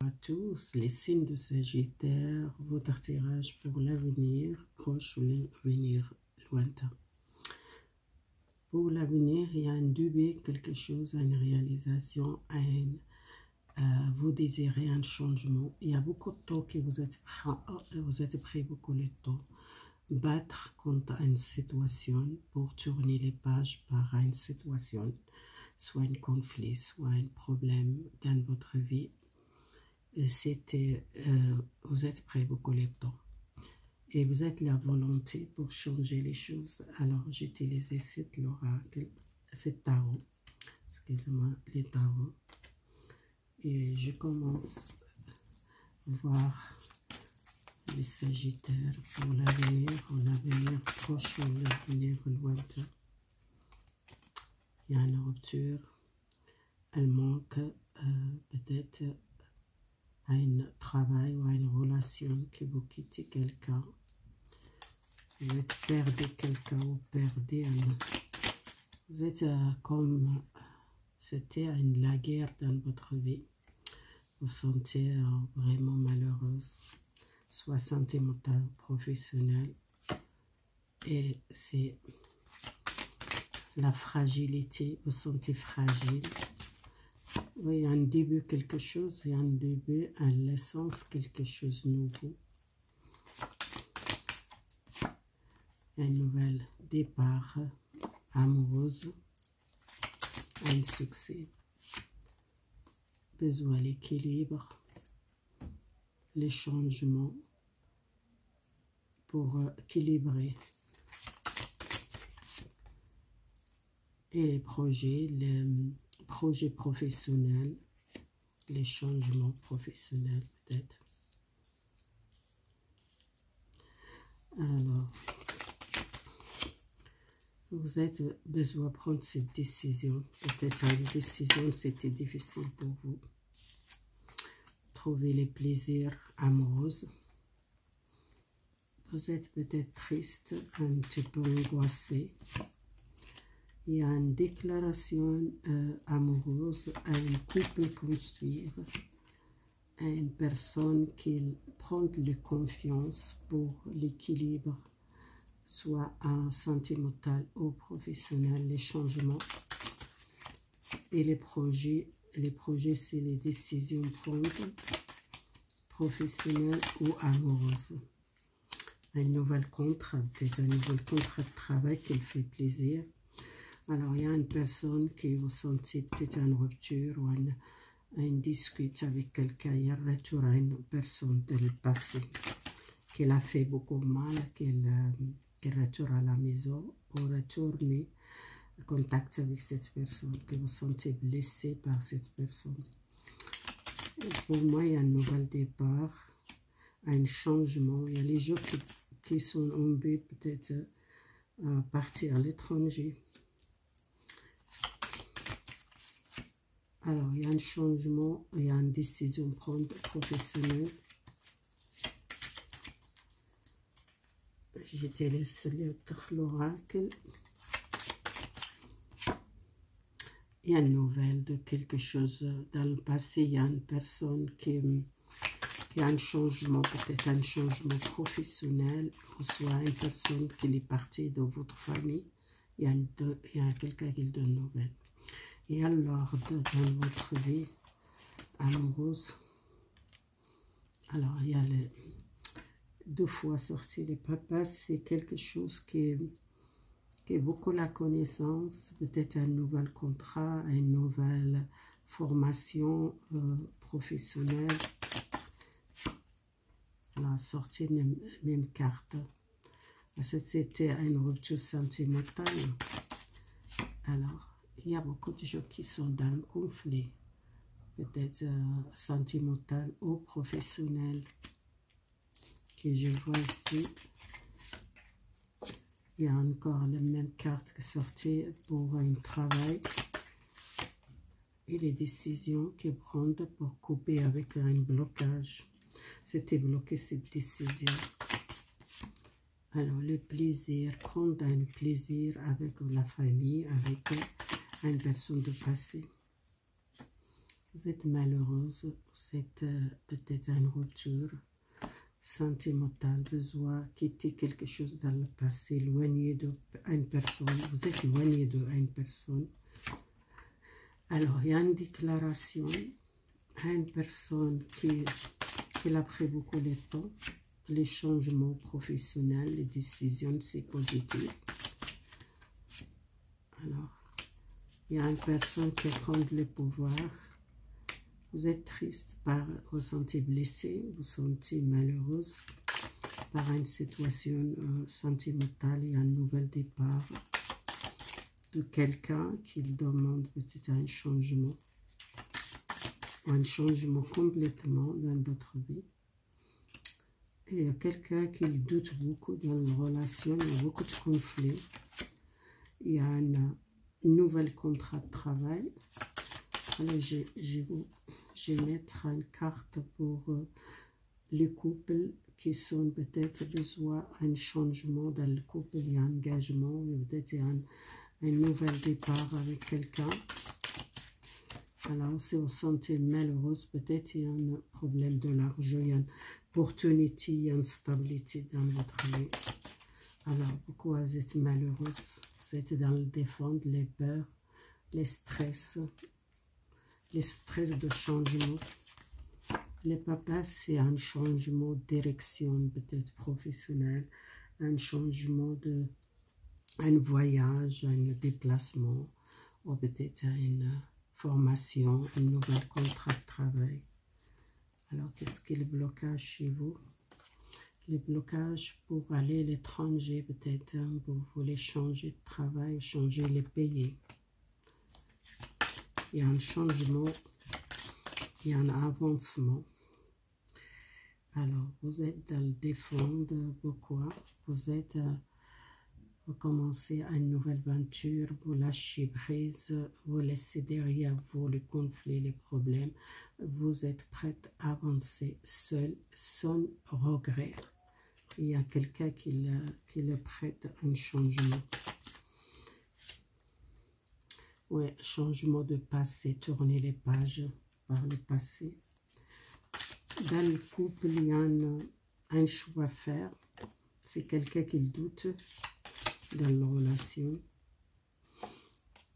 à tous, les signes de Sagittaire, votre tirage pour l'avenir proche ou l'avenir lointain. Pour l'avenir, il y a un début, quelque chose, une réalisation, vous désirez un changement. Il y a beaucoup de temps que vous êtes prêt beaucoup de temps. Battre contre une situation pour tourner les pages par une situation, soit un conflit, soit un problème dans votre vie. Vous êtes prêt beaucoup de temps. Et vous êtes la volonté pour changer les choses. Alors, j'ai utilisé l'oracle, cet tarot. Excusez-moi, les tarots. Et je commence à voir les Sagittaires pour l'avenir proche ou l'avenir lointain. Il y a une rupture. Elle manque peut-être à un travail ou à une relation que vous quittez quelqu'un. Vous êtes perdu quelqu'un ou perdu un... Vous êtes comme... C'était la guerre dans votre vie. Vous sentez vraiment malheureuse, soit sentimentale ou professionnelle. Et c'est la fragilité, vous sentez fragile. Oui, il y a un début quelque chose, il y a un début, une naissance, quelque chose de nouveau. Un nouvel départ amoureuse, un succès. Besoin l'équilibre, les changements pour équilibrer. Et les projets professionnels, les changements professionnels peut-être. Alors, vous avez besoin de prendre cette décision. Peut-être une décision, c'était difficile pour vous. Trouver les plaisirs amoureux. Vous êtes peut-être triste, un petit peu angoissé. Il y a une déclaration amoureuse à un couple construire, à une personne qui prend de confiance pour l'équilibre, soit un sentimental ou professionnel, les changements. Et les projets c'est les décisions prises, professionnelles ou amoureuses. Un nouvel contrat, peut-être un nouvel contrat de travail qui fait plaisir. Alors, il y a une personne qui vous sentez peut-être une rupture ou une dispute avec quelqu'un. Il y a un retour à une personne dans le passé qui a fait beaucoup de mal, qui retourne à la maison ou retourne en contact avec cette personne, que vous sentez blessé par cette personne. Et pour moi, il y a un nouvel départ, un changement. Il y a les gens qui sont en but peut-être à partir à l'étranger. Alors, il y a un changement, il y a une décision à prendre professionnelle. Je te laisse l'oracle. Il y a une nouvelle de quelque chose dans le passé. Il y a une personne qui a un changement, peut-être un changement professionnel, ou soit une personne qui est partie de votre famille. Il y a quelqu'un qui donne une nouvelle. Et alors, dans votre vie amoureuse, alors il y a deux fois sorti les papas, c'est quelque chose qui est beaucoup la connaissance, peut-être un nouvel contrat, une nouvelle formation professionnelle. La sortie même carte. Parce que c'était une rupture sentimentale. Alors, il y a beaucoup de gens qui sont dans le conflit, peut-être sentimental ou professionnel, que je vois ici. Il y a encore la même carte qui est sortie pour un travail et les décisions qu'ils prennent pour couper avec un blocage. C'était bloqué cette décision. Alors, le plaisir, prendre un plaisir avec la famille, avec une personne de passé. Vous êtes malheureuse, vous êtes peut-être à une rupture sentimentale, besoin quitter quelque chose dans le passé, éloigné d'une personne, vous êtes éloigné d'une personne. Alors, il y a une déclaration à une personne qui a pris beaucoup de temps, les changements professionnels, les décisions, c'est positif. Alors, il y a une personne qui prend le pouvoir. Vous êtes triste, vous vous sentez blessé, vous vous sentez malheureuse par une situation sentimentale et un nouvel départ de quelqu'un qui demande peut-être un changement complètement dans votre vie. Et il y a quelqu'un qui doute beaucoup dans la relation, il y a beaucoup de conflits. Il y a un nouvel contrat de travail. Alors, je vais mettre une carte pour les couples qui sont peut-être besoin d'un changement dans le couple. Il y a un engagement, peut-être un nouvel départ avec quelqu'un. Alors, si vous vous sentez malheureuse, peut-être il y a un problème de l'argent, il y a une opportunité, il y a une stabilité dans votre vie. Alors, pourquoi vous êtes malheureuse? Vous êtes dans le défendre, les peurs, les stress de changement. Les papas, c'est un changement de direction, peut-être professionnel, un changement un voyage, un déplacement, ou peut-être une formation, un nouvel contrat de travail. Alors, qu'est-ce que le blocage chez vous? Les blocages pour aller à l'étranger, peut-être, hein, vous voulez changer de travail, changer les pays. Il y a un changement, il y a un avancement. Alors, vous êtes dans le défendre, pourquoi? Vous commencez une nouvelle aventure, vous lâchez prise, vous laissez derrière vous les conflits, les problèmes. Vous êtes prête à avancer seul, sans regret. Il y a quelqu'un qui le prête à un changement. Oui, changement de passé, tourner les pages par le passé. Dans le couple, il y a un choix à faire. C'est quelqu'un qui doute dans la relation.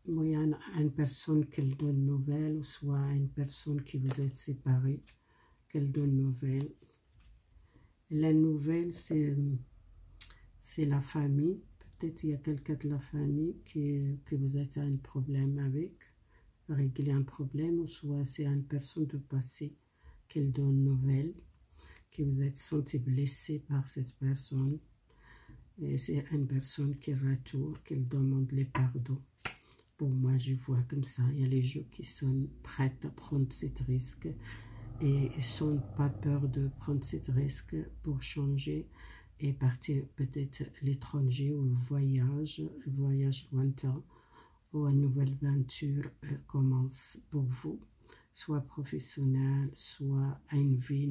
Il y a une personne qui donne nouvelle, ou soit une personne qui vous êtes séparés, qu'elle donne nouvelle. La nouvelle, c'est la famille. Peut-être il y a quelqu'un de la famille que vous êtes à un problème avec, régler un problème, ou soit c'est une personne de passé qu'elle donne nouvelle, que vous êtes senti blessé par cette personne. Et c'est une personne qui retourne, qui demande les pardons. Pour moi, je vois comme ça. Il y a les gens qui sont prêts à prendre ce risque et ils n'ont pas peur de prendre ce risque pour changer et partir peut-être à l'étranger ou le voyage lointain ou une nouvelle aventure commence pour vous, soit professionnelle, soit à une vie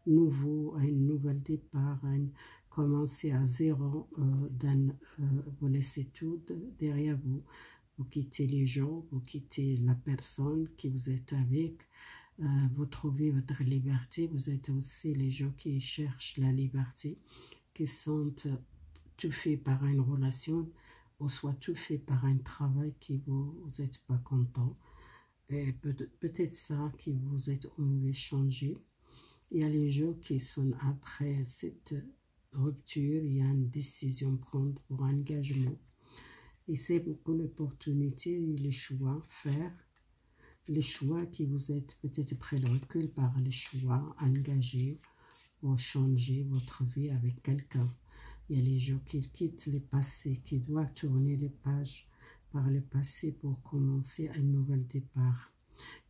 nouveau, à un nouvel départ, à commencer à zéro, vous laissez tout derrière vous. Vous quittez les gens, vous quittez la personne qui vous êtes avec, vous trouvez votre liberté. Vous êtes aussi les gens qui cherchent la liberté, qui sont tout fait par une relation, ou soit tout fait par un travail qui vous n'êtes pas content. Et peut-être ça qui vous êtes envie de changer. Il y a les gens qui sont après cette rupture, il y a une décision à prendre pour un engagement. Et c'est beaucoup l'opportunité, les choix faire, les choix qui vous êtes peut-être près le recul par les choix engagés ou changer votre vie avec quelqu'un. Il y a les gens qui quittent le passé, qui doivent tourner les pages par le passé pour commencer un nouvel départ.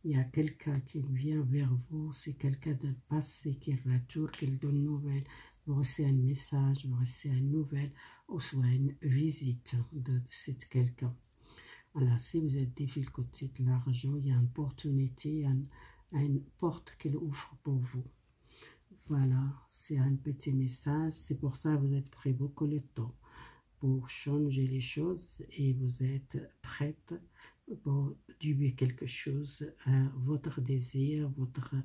Il y a quelqu'un qui vient vers vous, c'est quelqu'un de passé qui retourne, qui donne une nouvelle. Vous recevez un message, vous recevez une nouvelle, ou soit une visite de cet quelqu'un. Alors, si vous êtes difficulté de l'argent, il y a une opportunité, une porte qu'elle ouvre pour vous. Voilà, c'est un petit message. C'est pour ça que vous êtes pris beaucoup de temps pour changer les choses et vous êtes prête pour durer quelque chose, votre désir, votre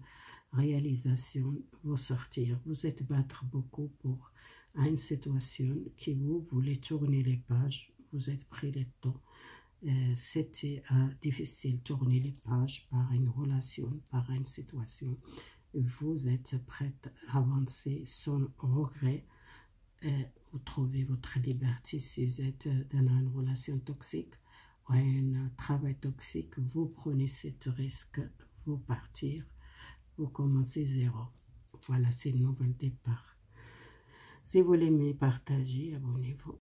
réalisation, vous sortir. Vous êtes battre beaucoup pour une situation qui vous voulez tourner les pages, vous êtes pris le temps. C'était difficile de tourner les pages par une relation, par une situation. Vous êtes prête à avancer sans regret. Vous trouvez votre liberté. Si vous êtes dans une relation toxique ou un travail toxique, vous prenez ce risque, vous partir, vous commencez zéro. Voilà, c'est le nouvel départ. Si vous l'aimez, partagez, abonnez-vous.